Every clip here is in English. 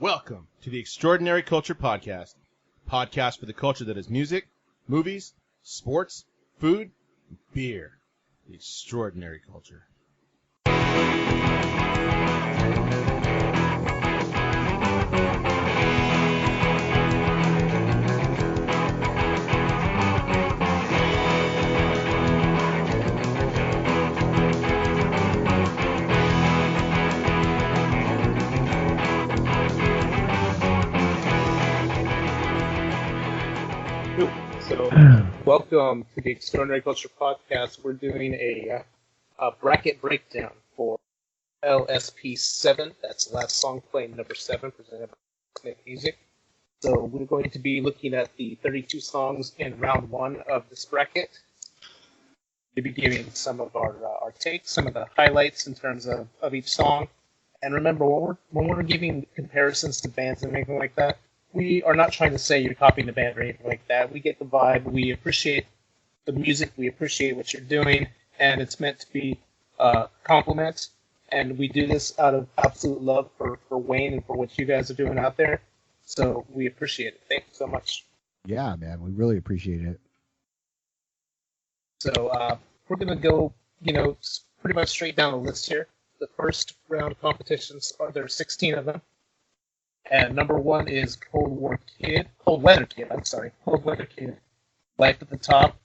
Welcome to the Extraordinary Culture Podcast. Podcast for the culture that is music, movies, sports, food, and beer. The Extraordinary Culture. So, welcome to the Extraordinary Culture Podcast. We're doing a bracket breakdown for LSP 7. That's the last song playing, number 7, presented by Smith Music. So, we're going to be looking at the 32 songs in round 1 of this bracket. We'll be giving some of our takes, some of the highlights in terms of each song. And remember, when we're giving comparisons to bands and anything like that, we are not trying to say you're copying the band or anything like that. We get the vibe. We appreciate the music. We appreciate what you're doing. And it's meant to be a compliment. And we do this out of absolute love for Wayne and for what you guys are doing out there. So we appreciate it. Thank you so much. Yeah, man. We really appreciate it. So we're going to go, pretty much straight down the list here. The first round of competitions, there are 16 of them. And number 1 is Cold Weather Kid, Life at the Top.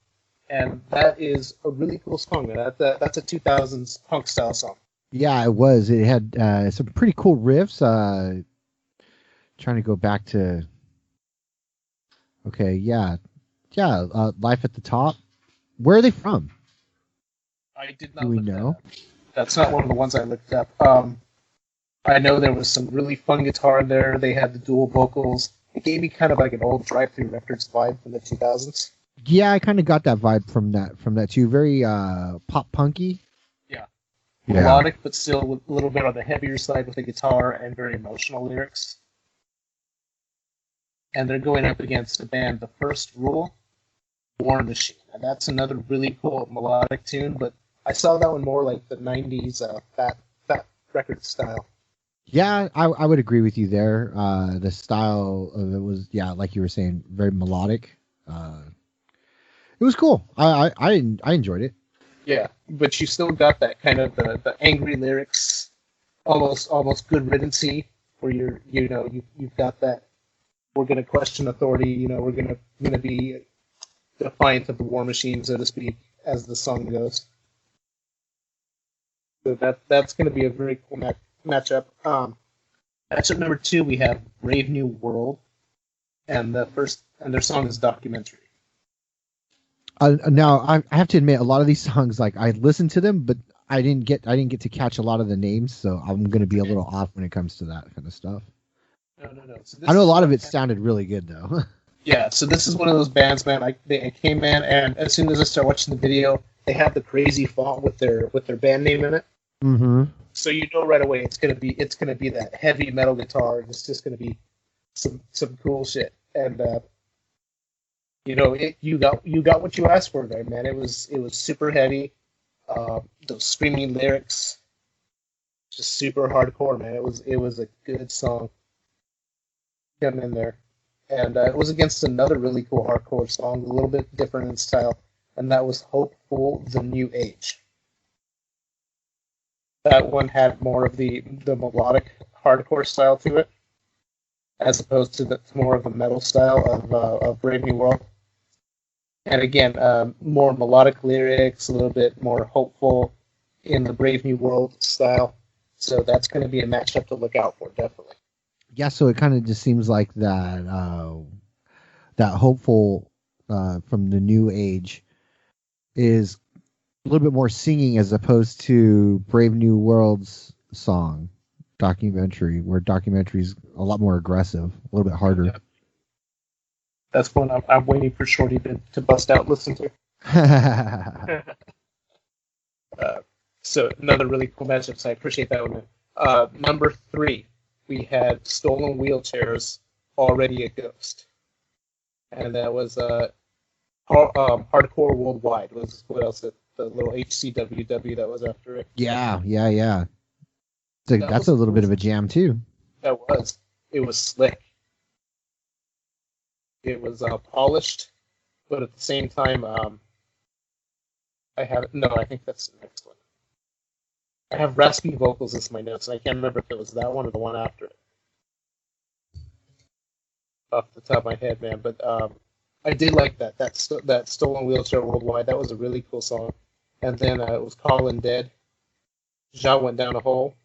And that is a really cool song. That's a 2000s punk style song. Yeah, it was. It had some pretty cool riffs. Trying to go back to... Okay, yeah. Life at the Top. Where are they from? I did not Do we know? That's not one of the ones I looked up. I know there was some really fun guitar there. They had the dual vocals. It gave me kind of like an old Drive-Thru Records vibe from the 2000s. Yeah, I kind of got that vibe from that too. Very pop punky. Yeah. Melodic, but still a little bit on the heavier side with the guitar and very emotional lyrics. And they're going up against the band The First Rule, War Machine. And that's another really cool melodic tune, but I saw that one more like the 90s fat record style. Yeah, I would agree with you there. The style of it was, like you were saying, very melodic. It was cool. I enjoyed it. Yeah, but you still got that kind of the angry lyrics, almost Good Riddance-y, where you've got that. We're gonna question authority. We're gonna be defiant of the war machine, so to speak, as the song goes. So that's gonna be a very cool matchup. Matchup number 2, we have Brave New World, and their song is Documentary. Now I have to admit, a lot of these songs, like I listened to them, but I didn't get to catch a lot of the names, so I'm going to be a little off when it comes to that kind of stuff. No. So I know a lot of it sounded really good though. Yeah, so this is one of those bands, man. I came in, and as soon as I start watching the video, they have the crazy font with their band name in it. Mm-hmm. So you know right away it's gonna be that heavy metal guitar, and it's just gonna be some cool shit. And you got what you asked for there, man. It was super heavy. Those screaming lyrics, just super hardcore, man. It was a good song coming in there, and it was against another really cool hardcore song, a little bit different in style, and that was Hopeful: The New Age. That one had more of the melodic hardcore style to it, as opposed to more of the metal style of Brave New World. And again, more melodic lyrics, a little bit more hopeful in the Brave New World style. So that's going to be a matchup to look out for, definitely. Yeah, so it kind of just seems like that hopeful from the New Age is a little bit more singing as opposed to Brave New World's song, Documentary, where Documentary is a lot more aggressive, a little bit harder. Yeah. That's one I'm waiting for Shorty to bust out and listen to. So another really cool matchup, so I appreciate that one. Number 3, we had Stolen Wheelchairs, Already a Ghost. And that was Hardcore Worldwide was what else? The little HCWW that was after it. Yeah. That's a little bit of a jam too. That was. it was slick. It was polished, but at the same time, I think that's the next one. I have raspy vocals as my notes, and I can't remember if it was that one or the one after it. Off the top of my head, man. But I did like that. That Stolen Wheelchair Worldwide. That was a really cool song. And then it was Callin' Dead. Ja Went Down a Hole.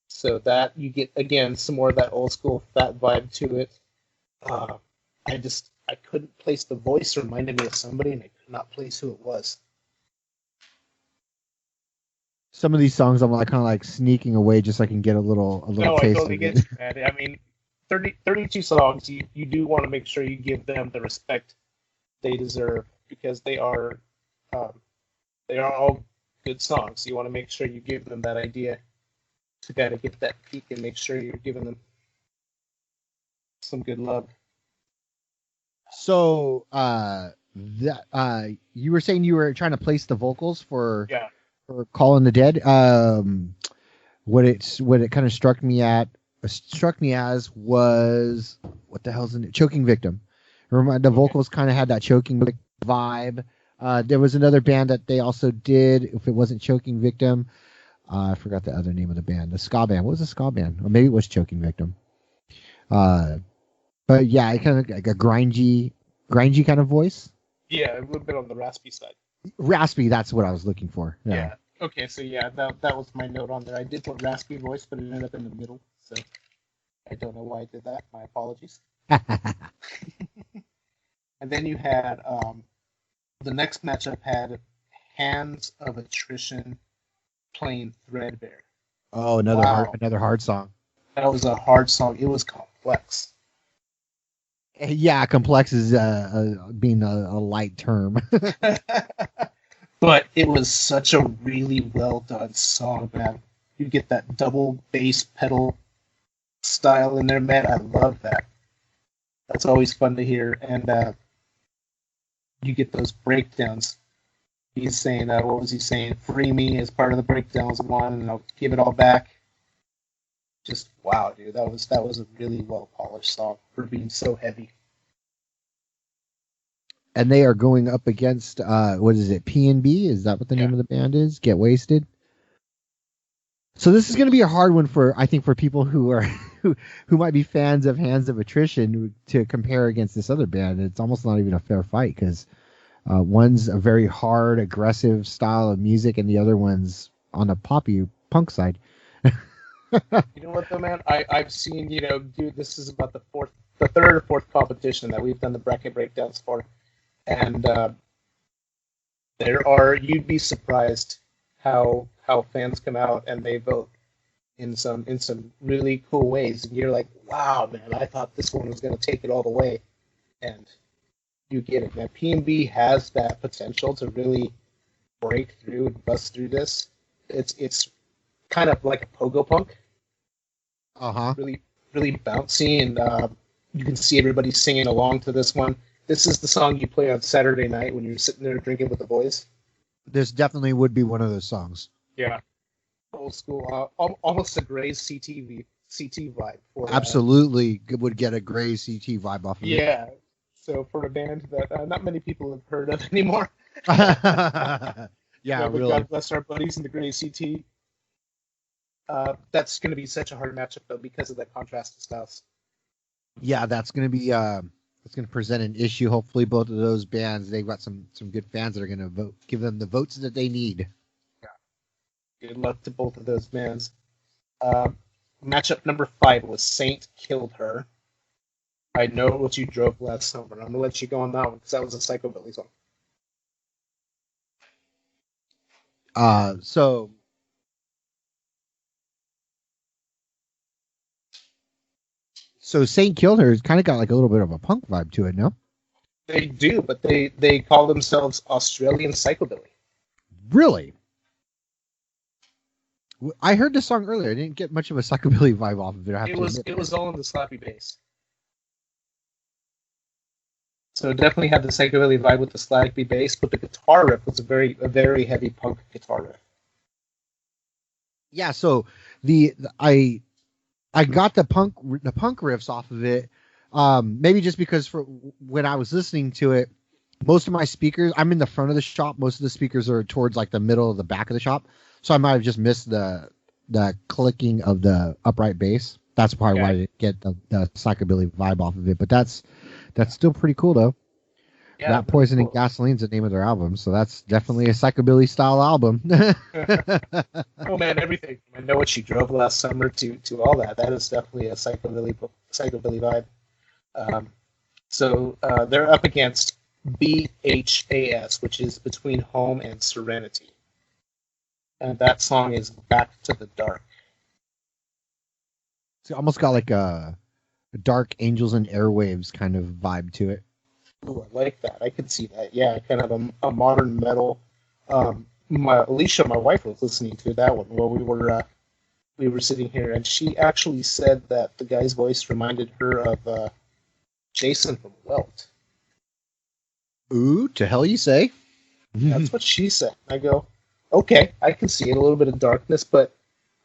So that you get again some more of that old school fat vibe to it. I couldn't place the voice. It reminded me of somebody, and I could not place who it was. Some of these songs I'm like kind of like sneaking away just so I can get a little taste I totally of get it. you, man. I mean, 32 songs. You do want to make sure you give them the respect they deserve because they are all good songs. You want to make sure you give them that idea to kind of get that peak and make sure you're giving them some good love. So that you were saying you were trying to place the vocals for Call the Dead. What it kind of struck me as was what the hell's in it? Choking Victim. The vocals kind of had that Choking Victim vibe. There was another band that they also did. If it wasn't Choking Victim, I forgot the other name of the band. The ska band. What was the ska band? Or maybe it was Choking Victim. But yeah, it kind of like a grindy kind of voice. Yeah, a little bit on the raspy side. Raspy, that's what I was looking for. Yeah. Okay, so yeah, that was my note on there. I did put raspy voice, but it ended up in the middle, so I don't know why I did that. My apologies. And then you had the next matchup had Hands of Attrition playing Threadbare. Oh, another hard song. That was a hard song. It was complex. Yeah, complex is being a light term. But it was such a really well done song, man. You get that double bass pedal style in there, man. I love that. That's always fun to hear. And you get those breakdowns. He's saying, what was he saying? Free me as part of the breakdowns one, and I'll give it all back. Just wow, dude. That was a really well polished song for being so heavy. And they are going up against what is it? P&B? Is that what the name of the band is? Get Wasted. So this is going to be a hard one for people who are who might be fans of Hands of Attrition to compare against this other band. It's almost not even a fair fight because one's a very hard, aggressive style of music, and the other one's on the poppy punk side. You know what though, man? I've seen, dude, this is about the third or fourth competition that we've done the bracket breakdowns for. And you'd be surprised how fans come out and they vote in some really cool ways. And you're like, wow, man, I thought this one was going to take it all the way. And you get it, man. P&B has that potential to really break through and bust through this. It's kind of like a pogo punk. Really, really bouncy, and you can see everybody singing along to this one. This is the song you play on Saturday night when you're sitting there drinking with the boys. This definitely would be one of those songs. Yeah. Old school, almost a Gray's CT vibe. Absolutely would get a Gray's CT vibe off of it. Yeah. So for a band that not many people have heard of anymore. Yeah, really. God bless our buddies in the Gray's CT. That's going to be such a hard matchup, though, because of that contrast of styles. Yeah, that's going to be... it's going to present an issue. Hopefully, both of those bands, they've got some good fans that are going to vote, give them the votes that they need. Yeah. Good luck to both of those bands. Matchup number 5 was Saint Killed Her. I know what you drove last summer. I'm going to let you go on that one because that was a psychobilly song. So Saint Killed Her has kind of got like a little bit of a punk vibe to it, no? They do, but they call themselves Australian psychobilly. Really? I heard this song earlier. I didn't get much of a psychobilly vibe off of it. It was all in the slappy bass. So it definitely had the psychobilly vibe with the slappy bass, but the guitar riff was a very heavy punk guitar riff. Yeah, so I I got the punk riffs off of it. Maybe just because for when I was listening to it, most of my speakers, I'm in the front of the shop. Most of the speakers are towards like the middle of the back of the shop. So I might have just missed the clicking of the upright bass. That's probably why I didn't get the psychobilly vibe off of it. But that's still pretty cool though. Yeah, Rat Poison and Gasoline's the name of their album, so that's definitely a psychobilly style album. Oh man, everything. I know what she drove last summer to all that. That is definitely a psychobilly vibe. So they're up against BHAS, which is Between Home and Serenity, and that song is Back to the Dark. It's almost got like a Dark Angels and Airwaves kind of vibe to it. Ooh, I like that. I could see that. Yeah, kind of a modern metal. Alicia, my wife, was listening to that one while we were sitting here, and she actually said that the guy's voice reminded her of Jason from Welt. Ooh, to hell you say? That's what she said. I go, okay, I can see it. A little bit of darkness, but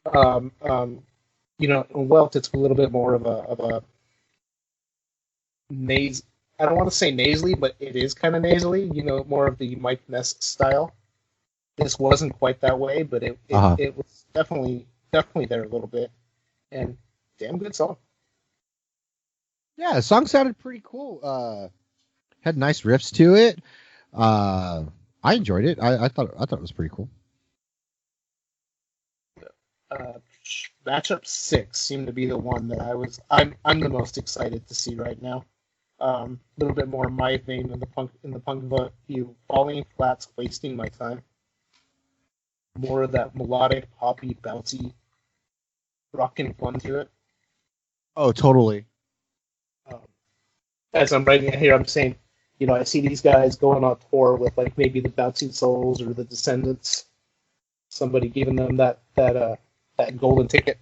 in Welt, it's a little bit more of a I don't want to say nasally, but it is kind of nasally. More of the Mike Ness style. This wasn't quite that way, but it was definitely there a little bit, and damn good song. Yeah, the song sounded pretty cool. Had nice riffs to it. I enjoyed it. I thought it was pretty cool. Matchup 6 seemed to be the one that I'm the most excited to see right now. A little bit more my vein in the punk view. Falling Flats, Wasting My Time. More of that melodic, poppy, bouncy, rockin' fun to it. Oh, totally. As I'm writing it here, I'm saying, I see these guys going on tour with like maybe the Bouncing Souls or the Descendants. Somebody giving them that golden ticket,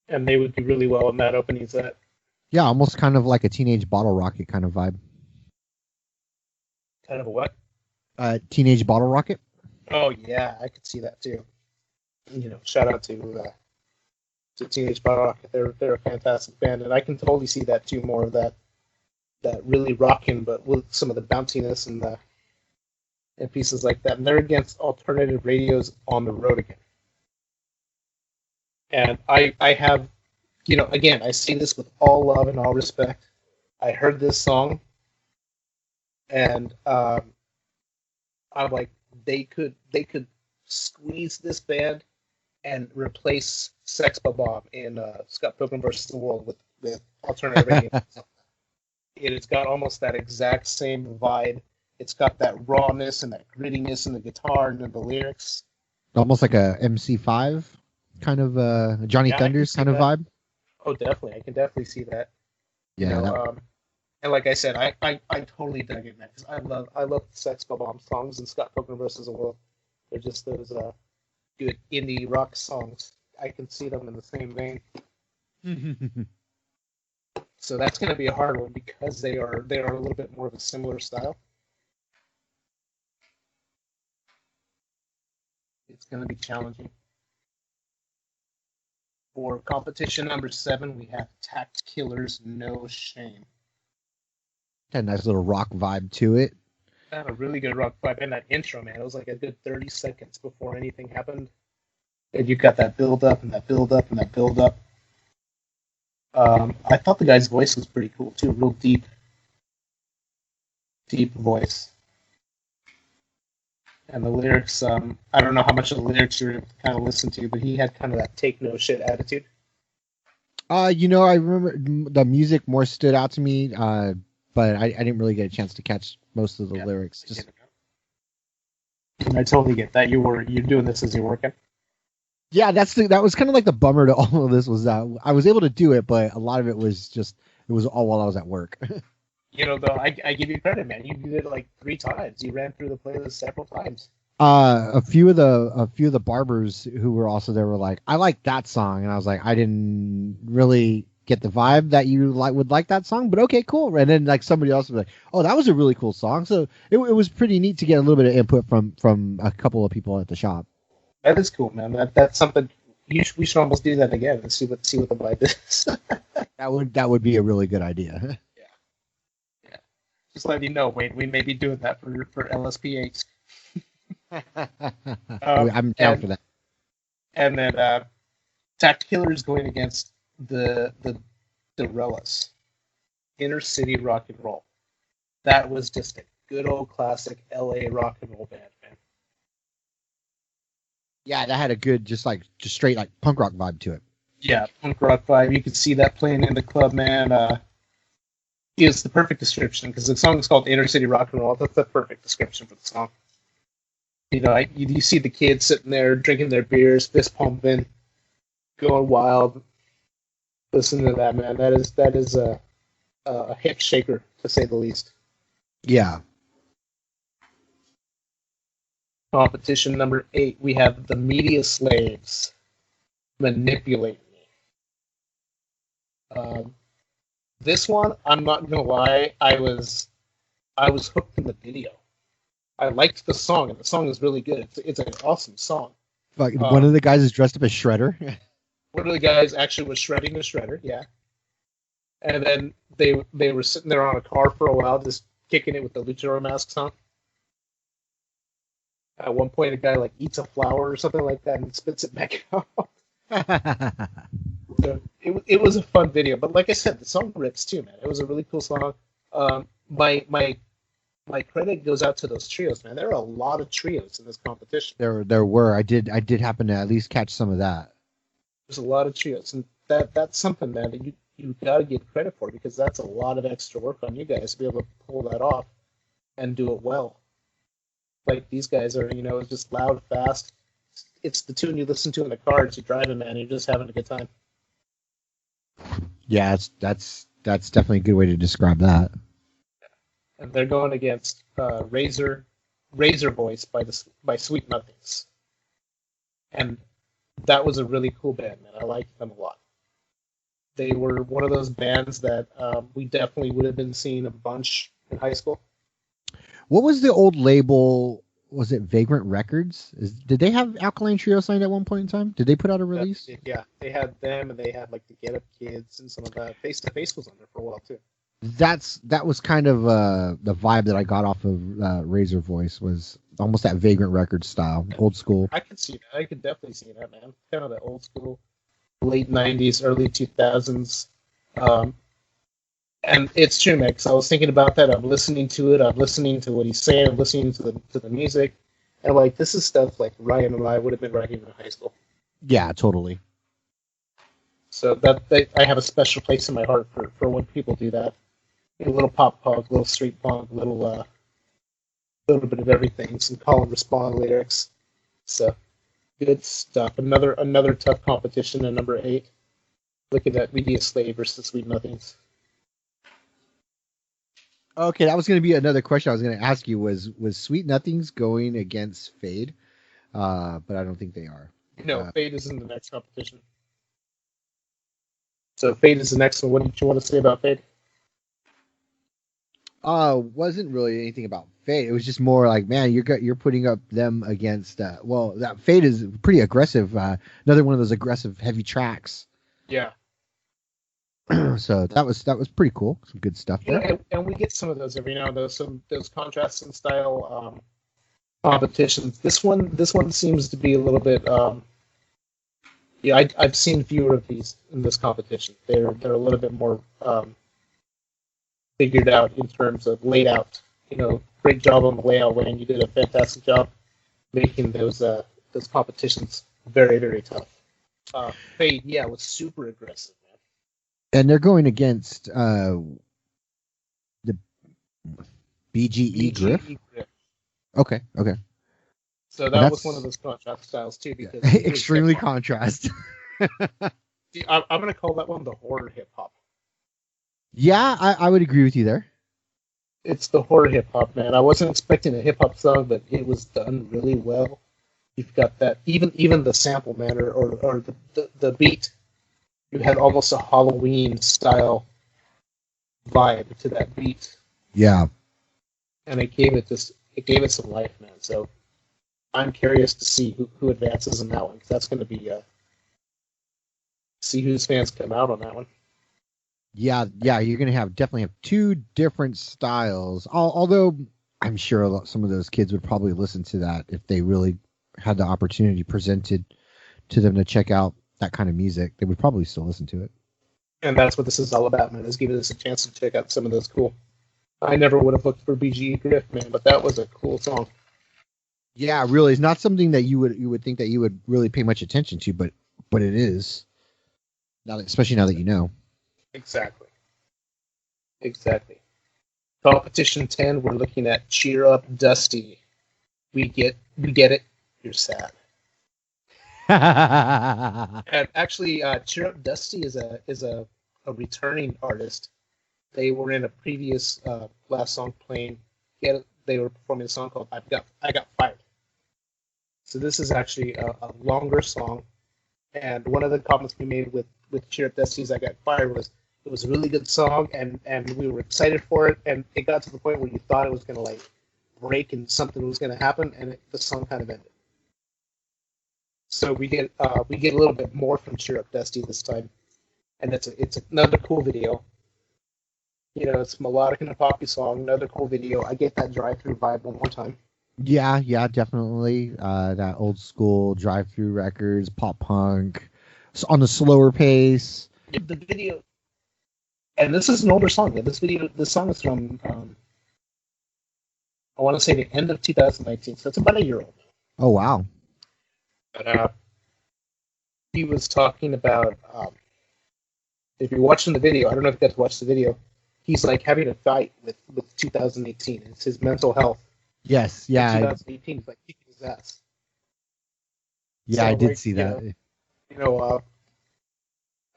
and they would do really well in that opening set. Yeah, almost kind of like a Teenage Bottle Rocket kind of vibe. Kind of a what? Teenage Bottle Rocket. Oh yeah, I could see that too. Shout out to Teenage Bottle Rocket. They're a fantastic band, and I can totally see that too. More of that really rocking, but with some of the bounciness and pieces like that. And they're against Alternative Radio's On the Road Again. And I have, again, I say this with all love and all respect. I heard this song, and I'm like, they could squeeze this band and replace Sex Bomb in Scott Pilgrim vs. the World with Alternative Radio. It's got almost that exact same vibe. It's got that rawness and that grittiness in the guitar and in the lyrics. Almost like a MC5 kind of Johnny Thunders kind of vibe. Oh, definitely. I can definitely see that. Yeah. And like I said, I totally dug it, man. Because I love Sex Bomb songs and Scott Pilgrim vs. the World. They're just those good indie rock songs. I can see them in the same vein. So that's going to be a hard one because they are a little bit more of a similar style. It's going to be challenging. For competition number 7, we have Tact Killers, No Shame. Had a nice little rock vibe to it. Had a really good rock vibe, and that intro, man, it was like a good 30 seconds before anything happened. And you got that build up and that build up and that build up. I thought the guy's voice was pretty cool too, real deep voice. And the lyrics, I don't know how much of the lyrics you're able to kind of listen to, but he had kind of that take no shit attitude. I remember the music more stood out to me, but I didn't really get a chance to catch most of the lyrics. I totally get that. You're doing this as you're working. Yeah, that was kind of like the bummer to all of this was that I was able to do it, but a lot of it was all while I was at work. Though I give you credit, man. You did it like 3 times. You ran through the playlist several times. A few of the barbers who were also there were like, I like that song, and I was like, I didn't really get the vibe that you would like that song, but okay, cool. And then like somebody else was like, oh, that was a really cool song. So it was pretty neat to get a little bit of input from a couple of people at the shop. That is cool, man. That's something we should almost do that again and see what the vibe is. That would be a really good idea. Yeah. Just letting you know, Wade, we may be doing that for LSP8. I'm down for that. And then Tactkiller is going against the Dorellas. Inner City Rock and Roll. That was just a good old classic LA rock and roll band, man. Yeah, that had a good, just straight like punk rock vibe to it. Yeah, punk rock vibe. You could see that playing in the club, man. It's the perfect description because the song is called Inner City Rock and Roll. That's the perfect description for the song. You know, you see the kids sitting there drinking their beers, fist pumping, going wild. Listen to that, man. That is a hip shaker, to say the least. Yeah. Competition number 8, we have the Media Slaves, Manipulate Me. This one, I'm not gonna lie, I was hooked in the video. I liked the song, and the song is really good. It's an awesome song. Like one of the guys is dressed up as Shredder. One of the guys actually was shredding the Shredder, yeah. And then they were sitting there on a car for a while, just kicking it with the luchador masks on. At one point, a guy like eats a flower or something like that and spits it back out. So it was a fun video, but like I said, the song rips too, man. It was a really cool song. My credit goes out to those trios, man. There are a lot of trios in this competition. There were. I did happen to at least catch some of that. There's a lot of trios, and that's something, man, that you got to give credit for, because that's a lot of extra work on you guys to be able to pull that off and do it well. Like, these guys are, just loud, fast. It's the tune you listen to in the car as you're driving, man. You're just having a good time. Yeah, that's definitely a good way to describe that. And they're going against Razor Voice by Sweet Nothings. And that was a really cool band, man. I liked them a lot. They were one of those bands that we definitely would have been seeing a bunch in high school. What was the old label? Was it Vagrant Records? Did they have Alkaline Trio signed at one point in time? Did they put out a release? Yeah, they had them, and they had like the Get Up Kids and some of that. Face to Face was on there for a while too. That was kind of the vibe that I got off of Razor Voice, was almost that Vagrant Records style, old school. I could see that. I could definitely see that, man. Kind of the old school, late '90s, early 2000s. And it's true, man, because I was thinking about that. I'm listening to it. I'm listening to what he's saying. I'm listening to the music. And, like, this is stuff like Ryan and I would have been writing in high school. Yeah, totally. So I have a special place in my heart for when people do that. A little pop punk, a little street punk, little bit of everything. Some call and respond lyrics. So, good stuff. Another tough competition at number 8. Look at that, Media Slave versus Sweet Nothings. Okay, that was going to be another question I was going to ask you. Was Sweet Nothings going against Fade? But I don't think they are. No, Fade is in the next competition. So Fade is the next one. What did you want to say about Fade? Wasn't really anything about Fade. It was just more like, man, you're putting up them against. That Fade is pretty aggressive. Another one of those aggressive, heavy tracks. Yeah. So that was pretty cool. Some good stuff there. Yeah, and we get some of those every now and then. Those contrasts and style competitions. This one seems to be a little bit. I've seen fewer of these in this competition. They're a little bit more figured out in terms of laid out. Great job on the layout, Wayne. You did a fantastic job making those competitions very, very tough. Fade, was super aggressive. And they're going against the BGE Griff. Okay. So that was one of those contrast styles too, because extremely contrast. See, I'm going to call that one the horror hip hop. Yeah, I would agree with you there. It's the horror hip hop, man. I wasn't expecting a hip hop song, but it was done really well. You've got that, even the sample, man, or the beat. You had almost a Halloween style vibe to that beat. Yeah. And it gave it some life, man. So I'm curious to see who advances in that one, because that's going to be See whose fans come out on that one. Yeah, you're gonna definitely have two different styles. Although I'm sure some of those kids would probably listen to that if they really had the opportunity presented to them to check out that kind of music. They would probably still listen to it. And that's what this is all about, man, is giving us a chance to check out some of those cool. I never would have looked for BGE Griff, man, but that was a cool song. Yeah, really, it's not something that you would think that you would really pay much attention to, but it is. Especially now that you know. Exactly. Competition 10, we're looking at Cheer Up Dusty. We get it. You're sad. And actually, Cheer Up Dusty is a returning artist. They were in a previous last song playing. They were performing a song called I Got Fired. So this is actually a longer song. And one of the comments we made with Cheer Up Dusty's I Got Fired was it was a really good song, and we were excited for it, and it got to the point where you thought it was going to like break and something was going to happen, and the song kind of ended. So we get a little bit more from Cheer Up Dusty this time, and it's another cool video. You know, it's melodic and a poppy song, another cool video. I get that drive-through vibe one more time. Yeah, definitely. That old school drive-through records, pop punk, on the slower pace. The video, and this is an older song. Yeah, this song is from I want to say the end of 2019, so it's about a year old. Oh wow! But he was talking about if you're watching the video, I don't know if you got to watch the video. He's like having a fight with 2018. It's his mental health. Yes, yeah. 2018 is like kicking his ass. Yeah, so, I did see that.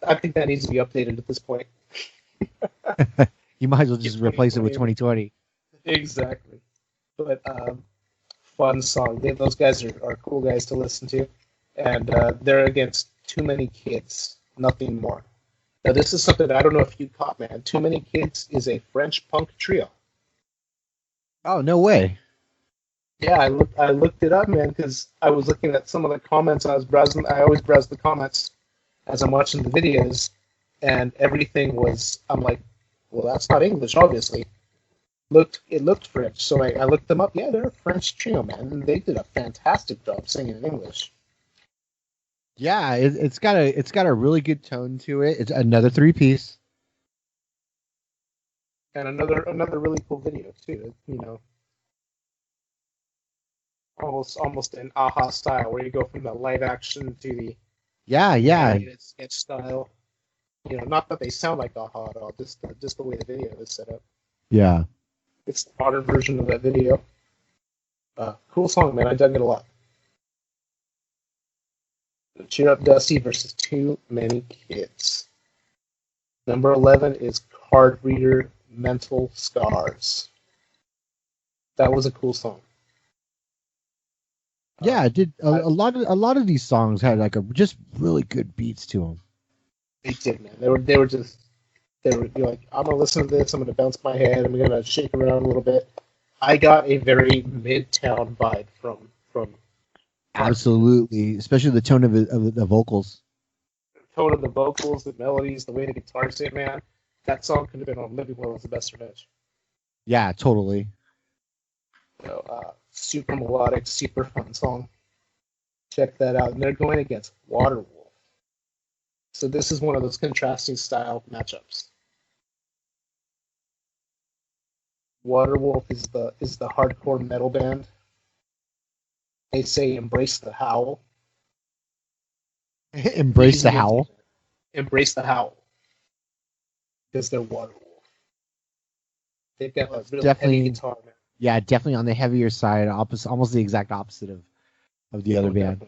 I think that needs to be updated at this point. You might as well just replace it with 2020. Exactly. But fun song. Those guys are cool guys to listen to. And they're against Too Many Kids. Nothing more. Now, this is something I don't know if you caught, man. Too Many Kids is a French punk trio. Oh, no way. Yeah, I looked it up, man, because I was looking at some of the comments. I was browsing. I always browse the comments as I'm watching the videos, and everything was. I'm like, well, that's not English, obviously. It looked French, so I looked them up. Yeah, they're a French trio, man, and they did a fantastic job singing in English. Yeah, it's got a really good tone to it. It's another 3-piece, and another really cool video too. You know. Almost an AHA style, where you go from the live action to the sketch style. You know, not that they sound like AHA at all, just the way the video is set up. Yeah, it's the modern version of that video. Cool song, man. I dug it a lot. Cheer Up Dusty versus Too Many Kids. Number 11 is Card Reader Mental Scars. That was a cool song. Yeah, it did. A lot of these songs had like just really good beats to them. They did, man. They were you're like, I'm gonna listen to this. I'm gonna bounce my head. I'm gonna shake around a little bit. I got a very Midtown vibe from. Absolutely, especially the tone of the vocals. The tone of the vocals, the melodies, the way the guitars hit, man. That song could have been on Living Will as the Best Revenge. Yeah, totally. So, super melodic, super fun song. Check that out. And they're going against Waterwolf. So this is one of those contrasting style matchups. Waterwolf is the hardcore metal band. They say embrace the howl. Embrace the howl? Embrace the howl. Because they're Waterwolf. They've got a real heavy guitar, man. Yeah, definitely on the heavier side, almost the exact opposite of the other band.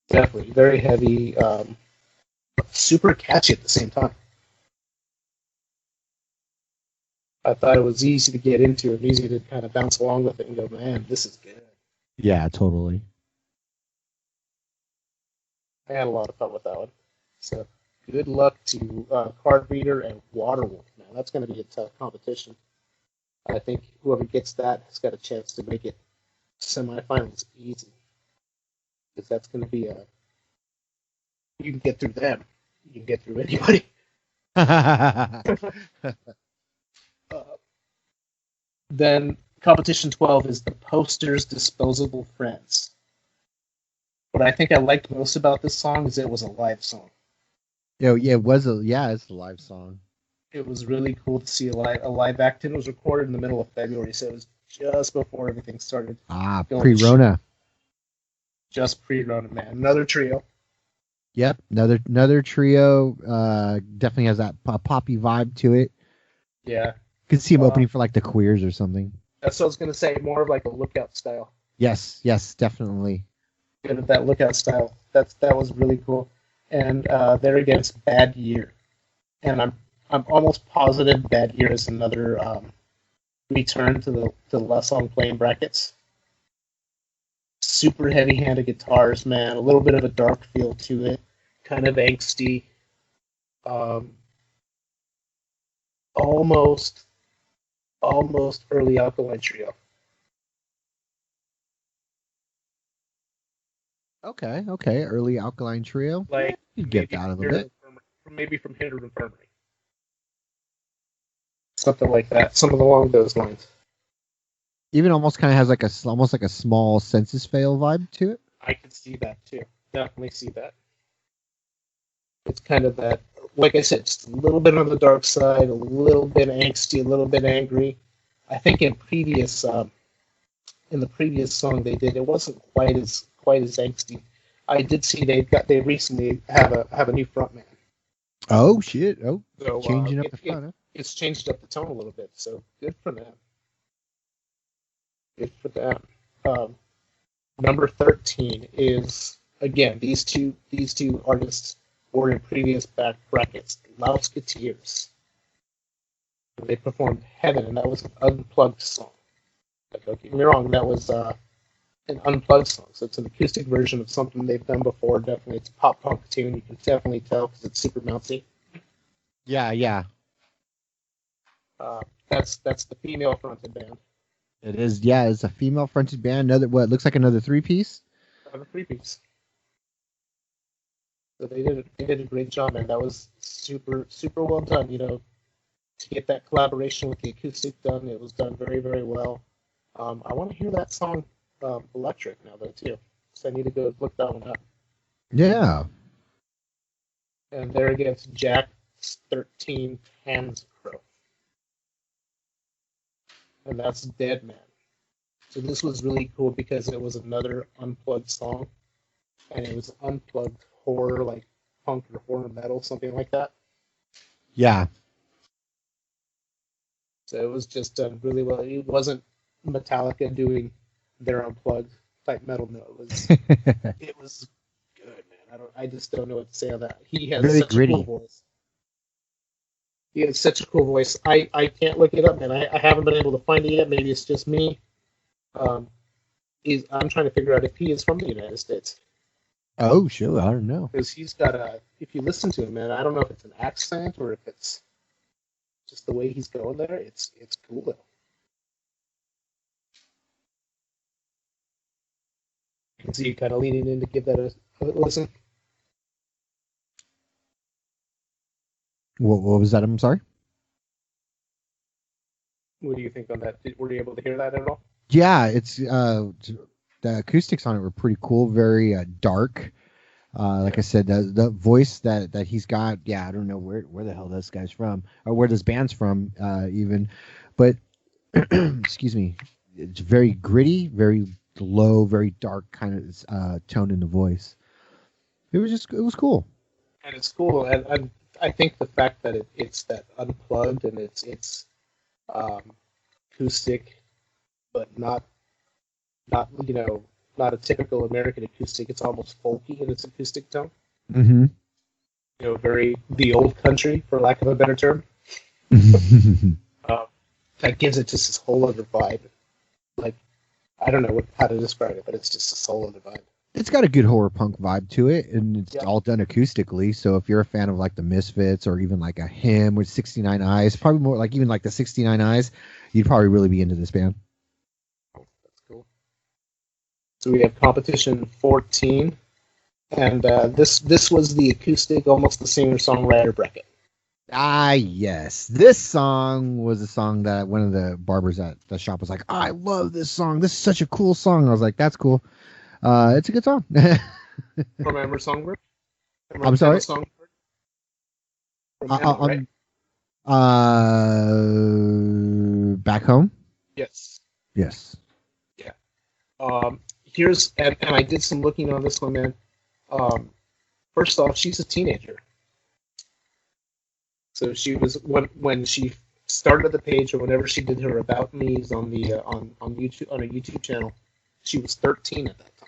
Definitely. Very heavy, super catchy at the same time. I thought it was easy to get into and easy to kind of bounce along with it and go, man, this is good. Yeah, totally. I had a lot of fun with that one. So good luck to Card Reader and Waterwolf, man. That's going to be a tough competition. I think whoever gets that has got a chance to make it semifinals easy. Because that's going to be you can get through them. You can get through anybody. Then competition 12 is the Posters' Disposable Friends. What I think I liked most about this song is it was a live song. Yeah, it's a live song. It was really cool to see a live act, and it was recorded in the middle of February, so it was just before everything started. Pre-Rona. Just pre-Rona, man. Another trio. Yep, another trio. Definitely has that poppy vibe to it. Yeah. Could see him opening for like the Queers or something. That's what I was gonna say. More of like a Lookout style. Yes, definitely. Good at that Lookout style. That was really cool. And they're against Bad Year, and I'm almost positive Bad Year is another return to the last song playing brackets. Super heavy-handed guitars, man. A little bit of a dark feel to it, kind of angsty. Almost early Alkaline Trio. Okay. Early Alkaline Trio. Like you get that a little bit. Maybe from Hindered Infirmary. Something like that. Something along those lines. Even almost kind of has like a small Census Fail vibe to it. I could see that too. Definitely see that. It's kind of that, like I said, just a little bit on the dark side, a little bit angsty, a little bit angry. I think in the previous song they did, it wasn't quite as angsty. I did see they recently have a new frontman. Oh shit! Oh, so, changing up the front. It's changed up the tone a little bit, so good for them. Good for them. Number 13 is again these two artists were in previous brackets. Louseketeers. They performed Heaven, and that was an unplugged song. But don't get me wrong, that was an unplugged song, so it's an acoustic version of something they've done before. Definitely, it's a pop punk tune. You can definitely tell because it's super bouncy. Yeah. That's the female fronted band. It is. Yeah, it's a female fronted band. Looks like another 3-piece. Another 3-piece. So they did a great job, man. That was super well done. To get that collaboration with the acoustic done, it was done very, very well. I want to hear that song Electric now though too, so I need to go look that one up. Yeah. And they're against Jack's 13 Hands Crow, and that's Dead Man. So this was really cool because it was another unplugged song, and it was unplugged horror, like punk or horror metal, something like that. Yeah. So it was just done really well. It wasn't Metallica doing their unplugged type metal. No, it was good, man. I just don't know what to say on that. He has really such gritty. a cool voice. He has such a cool voice. I can't look it up, man. I haven't been able to find it yet. Maybe it's just me. I'm trying to figure out if he is from the United States. Oh, sure. I don't know. Because he's got if you listen to him, man, I don't know if it's an accent or if it's just the way he's going there. It's cool though. I can see you kind of leaning in to give that a listen. What was that? I'm sorry. What do you think on that? Were you able to hear that at all? Yeah, it's the acoustics on it were pretty cool. Very dark. Like I said, the voice that he's got. Yeah, I don't know where the hell this guy's from or where this band's from even, but excuse me, it's very gritty, very low, very dark kind of tone in the voice. It was cool. And it's cool, and I think the fact that it's that unplugged and it's acoustic, but not a typical American acoustic. It's almost folky in its acoustic tone. Mm-hmm. Very the old country, for lack of a better term. That gives it just this whole other vibe. Like, I don't know how to describe it, but it's just this whole other vibe. It's got a good horror punk vibe to it, and it's all done acoustically. So if you're a fan of like the Misfits or even like a Hymn with 69 Eyes, probably more like even like the 69 Eyes, you'd probably really be into this band. Oh, that's cool. So we have competition 14. And this was the acoustic, almost the singer-songwriter bracket. Ah, yes. This song was a song that one of the barbers at the shop was like, I love this song. This is such a cool song. I was like, that's cool. It's a good song. From Emma Songbird? I'm sorry? Songbird? From Emma, right? Back home? Yes. Yes. Yeah. And I did some looking on this one, man. First off, she's a teenager. So she was when she started the page, or whenever she did her about me's on the on YouTube, on a YouTube channel, she was 13 at that time.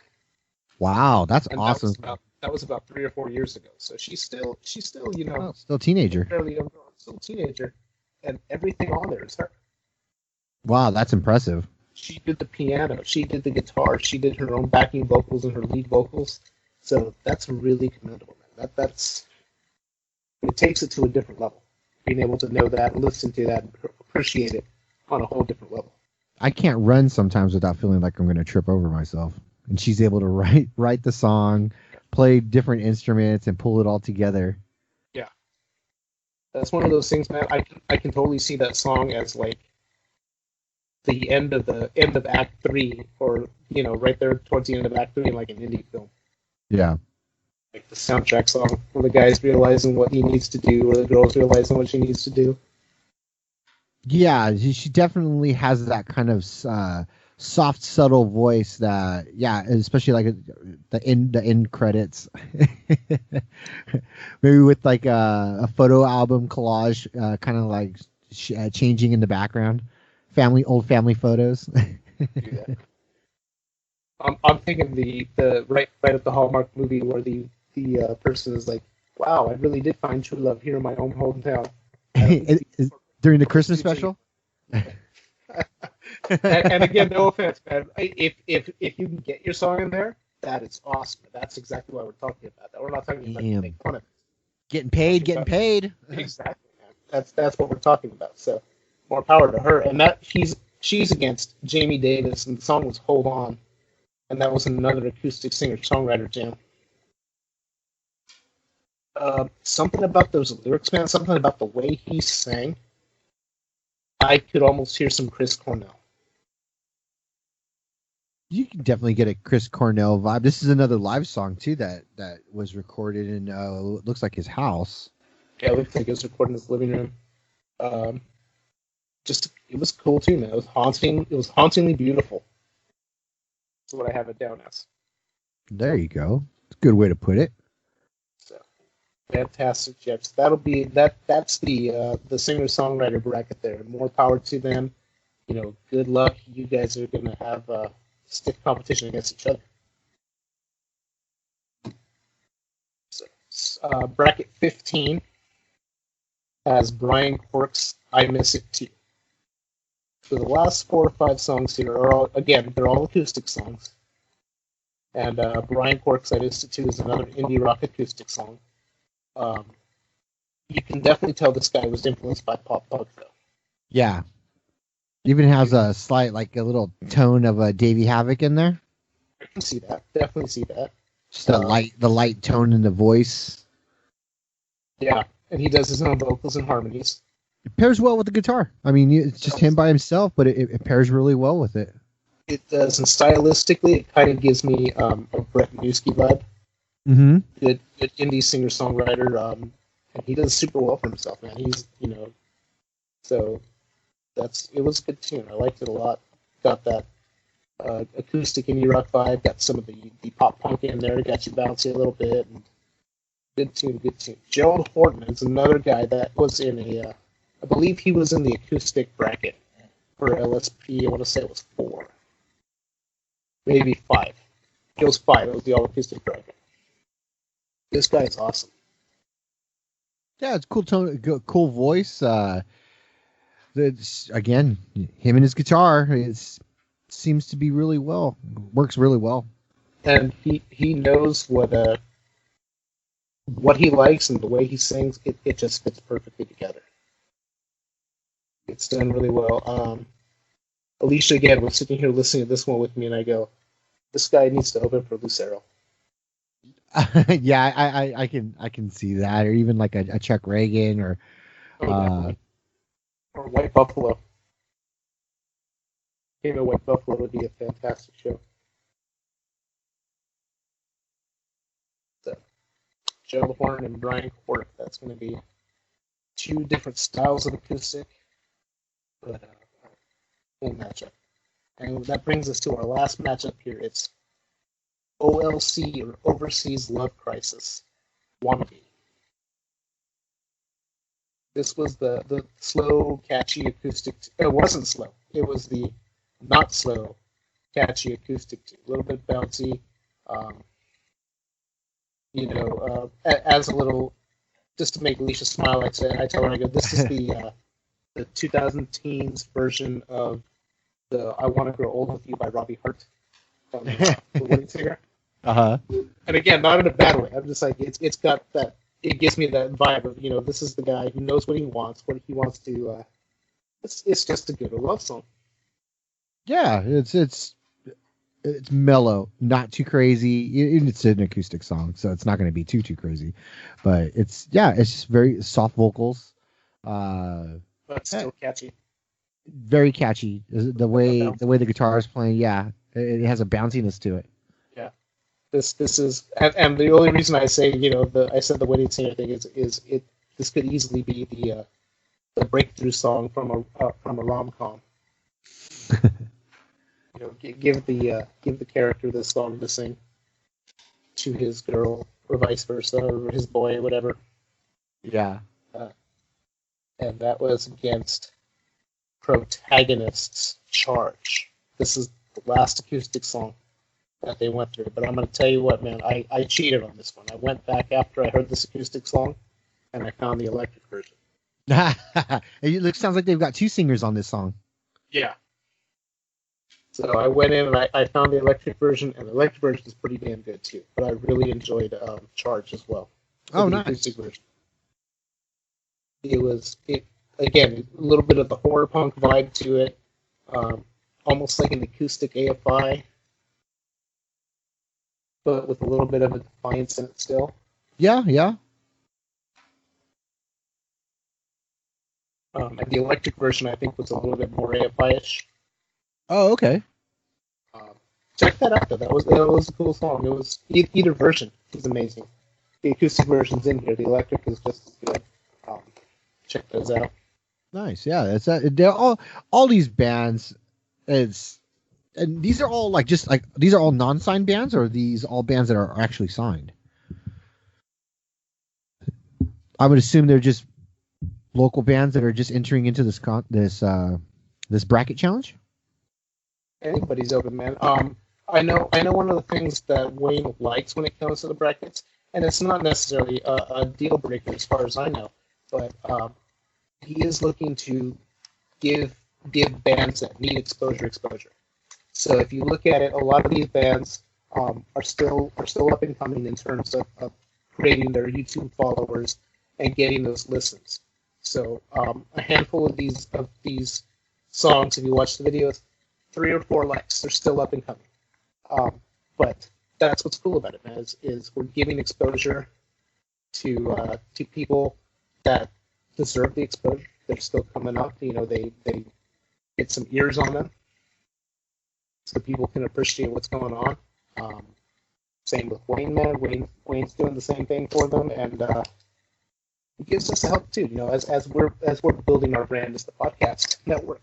Wow, that's And awesome. That was about 3 or 4 years ago. So she's still still still teenager. Fairly young girl, still a teenager, and everything on there is her. Wow, that's impressive. She did the piano, she did the guitar, she did her own backing vocals and her lead vocals. So that's really commendable, man. It takes it to a different level. Being able to know that, listen to that, and appreciate it on a whole different level. I can't run sometimes without feeling like I'm going to trip over myself. And she's able to write the song, play different instruments, and pull it all together. Yeah, that's one of those things, man. I can totally see that song as like the end of Act 3, or right there towards the end of Act 3, like an indie film. Yeah. Like the soundtrack song, where the guy's realizing what he needs to do, or the girl's realizing what she needs to do. Yeah, she definitely has that kind of soft, subtle voice that, yeah, especially like the end credits. Maybe with like a photo album collage, kind of like changing in the background. Old family photos. Yeah. I'm thinking the right at the Hallmark movie where the person is like, wow, I really did find true love here in my own hometown. During the Christmas special? and again, no offense, man. If you can get your song in there, that is awesome. That's exactly what we're talking about. That we're not talking about to make fun of it. Getting paid. Exactly, man. That's what we're talking about. So more power to her. And that she's against Jamie Davis, and the song was Hold On. And that was another acoustic singer-songwriter jam. Something about those lyrics, man, something about the way he sang. I could almost hear some Chris Cornell. You can definitely get a Chris Cornell vibe. This is another live song, too, that was recorded in, looks like his house. Yeah, it looks like it was recorded in his living room. It was cool, too, man. It was hauntingly beautiful. That's what I have it down as. There you go. It's a good way to put it. So, fantastic, Jeff. That'll be that's the singer-songwriter bracket there. More power to them. Good luck. You guys are going to have stiff competition against each other. So, bracket 15 has Brian Quirk's "I Miss It Too." So the last 4 or 5 songs here are all, again, they're all acoustic songs. And Brian Quirk's "I Miss It Too" is another indie rock acoustic song. You can definitely tell this guy was influenced by pop punk, though. Yeah. Even has a slight, like a little tone of a Davey Havok in there. I can see that. Definitely see that. Just the light tone in the voice. Yeah, and he does his own vocals and harmonies. It pairs well with the guitar. I mean, it's just him by himself, but it pairs really well with it. It does, and stylistically, it kind of gives me a Brett Newski vibe. Mm-hmm. Good indie singer-songwriter, and he does super well for himself, man. He's, so it was a good tune. I liked it a lot. Got that acoustic indie rock vibe. Got some of the pop punk in there. Got you bouncy a little bit. And good tune. Gerald Horton is another guy that was in I believe he was in the acoustic bracket for LSP. I want to say it was 4. Maybe 5. It was 5. It was the all acoustic bracket. This guy is awesome. Yeah, it's cool tone, cool voice. It's, again, him and his guitar seems to be works really well. And he knows what he likes, and the way he sings, it just fits perfectly together. It's done really well. Alicia, again, was sitting here listening to this one with me, and I go, this guy needs to open for Lucero. Yeah, I can see that, or even like a Chuck Reagan or or White Buffalo. King of White Buffalo would be a fantastic show. So, Joe Horn and Brian Court. That's going to be two different styles of acoustic, but full matchup. And that brings us to our last matchup here. It's OLC, or Overseas Love Crisis, Wannabe. This was the slow, catchy acoustic. It wasn't slow. It was the not slow, catchy acoustic too. A little bit bouncy. As a little, just to make Alicia smile, I tell her, I go, this is the 2010s version of the "I Want to Grow Old with You" by Robbie Hart, the lead singer. Uh-huh. And again, not in a bad way. I'm just like, it's got that. It gives me that vibe of, this is the guy who knows what he wants to. It's just a good love song. Yeah, it's mellow, not too crazy. It's an acoustic song, so it's not going to be too crazy. But it's just very soft vocals. But still catchy. Very catchy. The way the guitar is playing, it has a bounciness to it. Yeah, this is, and the only reason I say I said the wedding singer thing is this could easily be the breakthrough song from a rom-com. Give the character this song to sing to his girl, or vice versa, or his boy, or whatever. Yeah. And that was against Protagonist's Charge. This is the last acoustic song that they went through. But I'm going to tell you what, man, I cheated on this one. I went back after I heard this acoustic song, and I found the electric version. It sounds like they've got two singers on this song. Yeah. So I went in and I found the electric version, and the electric version is pretty damn good too. But I really enjoyed Charge as well. Oh, nice. Acoustic version. Again, a little bit of the horror punk vibe to it, almost like an acoustic AFI, but with a little bit of a defiance in it still. Yeah. And the electric version, I think, was a little bit more AFI-ish. Oh, okay. Check that out, though. That was a cool song. It was either version is amazing. The acoustic version's in here. The electric is just as good. Check those out. Nice, yeah. That's they're all these bands. And these are all these are all non-signed bands, or are these all bands that are actually signed? I would assume they're just local bands that are just entering into this bracket challenge. Anybody's open, man. I know one of the things that Wayne likes when it comes to the brackets, and it's not necessarily a deal breaker as far as I know, but he is looking to give bands that need exposure. So if you look at it, a lot of these bands are still up and coming in terms of creating their YouTube followers and getting those listens. So a handful of these songs, if you watch the videos, 3 or 4 likes, they're still up and coming. But that's what's cool about it, man. Is we're giving exposure to people that deserve the exposure. They're still coming up. They get some ears on them, so people can appreciate what's going on. Same with Wayne, man. Wayne's doing the same thing for them, and it gives us help too. As we're building our brand as the podcast network.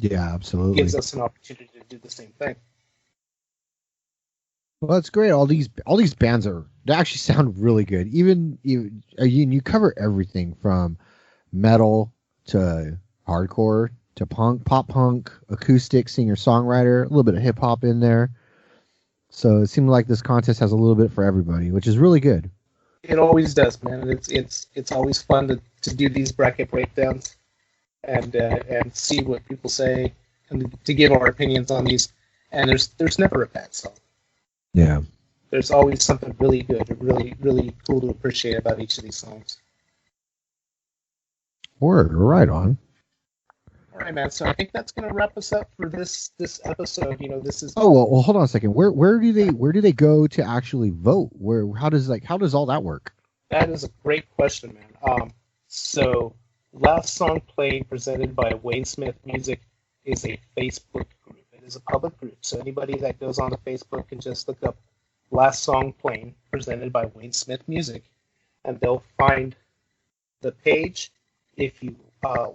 Yeah, absolutely. It gives us an opportunity to do the same thing. Well, that's great. All these bands they actually sound really good. Even you cover everything from metal to hardcore to punk, pop punk, acoustic, singer songwriter, a little bit of hip hop in there. So it seemed like this contest has a little bit for everybody, which is really good. It always does, man. It's always fun to do these bracket breakdowns and see what people say and to give our opinions on these. And there's never a bad song. Yeah. There's always something really good, really, really cool to appreciate about each of these songs. Word, right on. All right, man. So I think that's gonna wrap us up for this episode. You know, this is. Oh well, hold on a second. Where do they go to actually vote? How does all that work? That is a great question, man. So Last Song Played, presented by Wayne Smith Music, is a Facebook group. It is a public group, so anybody that goes on to Facebook can just look up Last Song Played, presented by Wayne Smith Music, and they'll find the page. If you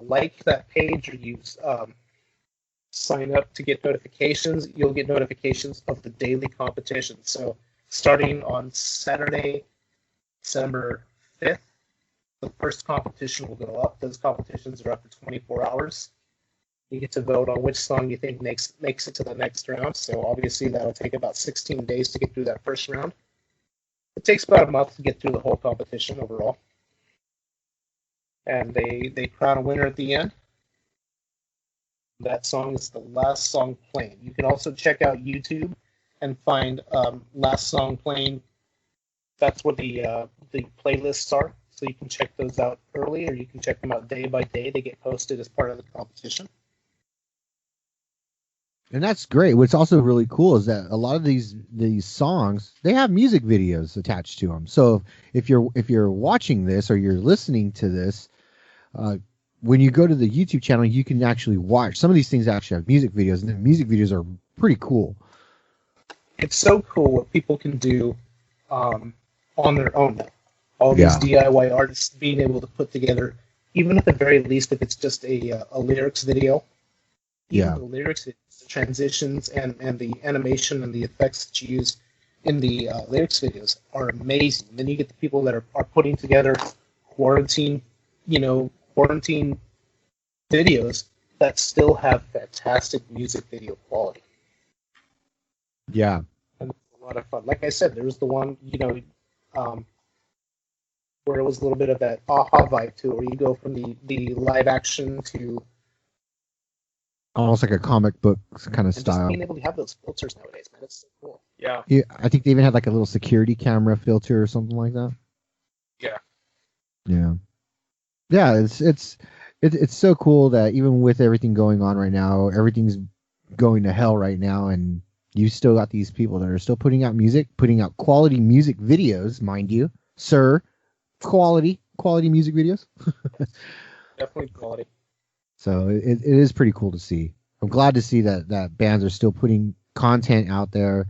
like that page or you sign up to get notifications, you'll get notifications of the daily competition. So starting on Saturday, December 5th, the first competition will go up. Those competitions are up to 24 hours. You get to vote on which song you think makes it to the next round. So obviously that'll take about 16 days to get through that first round. It takes about a month to get through the whole competition overall. And they crown a winner at the end. That song is the Last Song Played. You can also check out YouTube and find Last Song Played. That's what the playlists are. So you can check those out early, or you can check them out day by day. They get posted as part of the competition. And that's great. What's also really cool is that a lot of these songs, they have music videos attached to them. So if you're watching this or you're listening to this, when you go to the YouTube channel, you can actually watch. Some of these things actually have music videos, and the music videos are pretty cool. It's so cool what people can do on their own. All these DIY artists being able to put together, even at the very least, if it's just a lyrics video. Even the lyrics, the transitions, and the animation and the effects that you use in the lyrics videos are amazing. Then you get the people that are putting together quarantine videos that still have fantastic music video quality. Yeah. And it's a lot of fun. Like I said, there was the one, where it was a little bit of that aha vibe to it, where you go from the live action to almost like a comic book kind of style. Just being able to have those filters nowadays, man, it's so cool. Yeah. I think they even had like a little security camera filter or something like that. Yeah. Yeah. Yeah, it's so cool that even with everything going on right now, everything's going to hell right now, and you still got these people that are still putting out music, putting out quality music videos, mind you, sir. Quality music videos. Definitely quality. So it is pretty cool to see. I'm glad to see that bands are still putting content out there.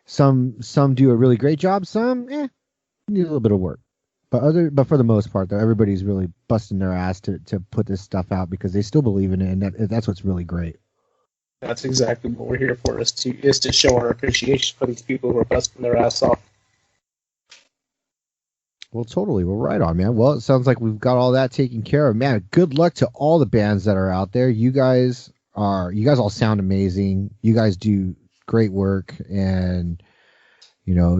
Some do a really great job. Some need a little bit of work. But for the most part, though, everybody's really busting their ass to put this stuff out because they still believe in it, and that's what's really great. That's exactly what we're here for, is to show our appreciation for these people who are busting their ass off. Well, totally. Well, right on, man. Well, it sounds like we've got all that taken care of. Man, good luck to all the bands that are out there. You guys all sound amazing. You guys do great work, and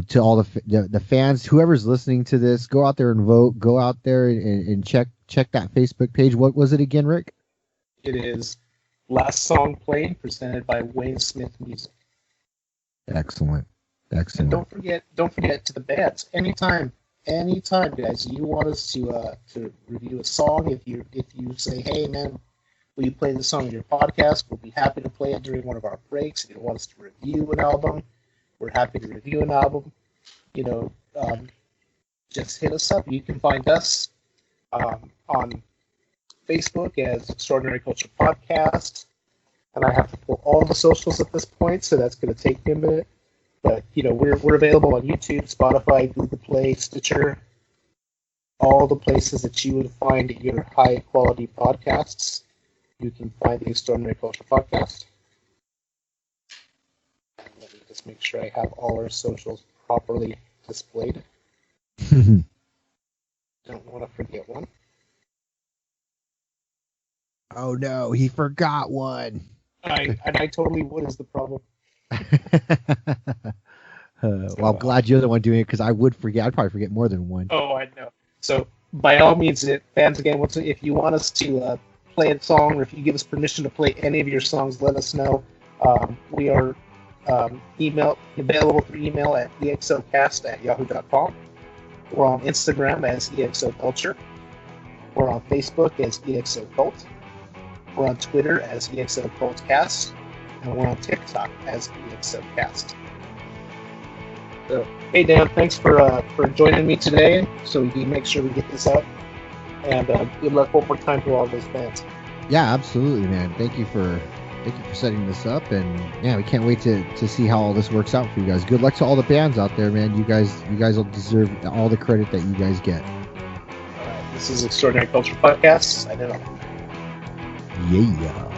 to all the fans, whoever's listening to this, go out there and vote. Go out there and check that Facebook page. What was it again, Rick? It is Last Song Played, presented by Wayne Smith Music. Excellent. And don't forget to the bands. Anytime, guys, you want us to review a song, if you say, hey man, will you play this song in your podcast? We'll be happy to play it during one of our breaks. If you want us to review an album, we're happy to review an album. Just hit us up. You can find us on Facebook as Extraordinary Culture Podcast, and I have to pull all the socials at this point, so that's going to take me a minute. But we're available on YouTube, Spotify, Google Play, Stitcher, all the places that you would find your high quality podcasts. You can find the Extraordinary Culture Podcast. Let me just make sure I have all our socials properly displayed. Don't want to forget one. Oh no, he forgot one. I totally would, is the problem. Well, I'm glad you're the one doing it, because I would forget. I'd probably forget more than one. Oh, I know. So, by all means, fans, again, if you want us to play a song, or if you give us permission to play any of your songs, let us know. We are available through email at exocast@yahoo.com. We're on Instagram as EXOCulture. We're on Facebook as EXOCult. We're on Twitter as EXO Podcast, and we're on TikTok as EXOcast. So, hey Dan, thanks for joining me today, so we can make sure we get this out. And good luck one more time to all those bands. Yeah, absolutely, man. Thank you for setting this up, and yeah, we can't wait to see how all this works out for you guys. Good luck to all the bands out there, man. You guys will deserve all the credit that you guys get. This is Extraordinary Culture Podcast. I know. Yeah.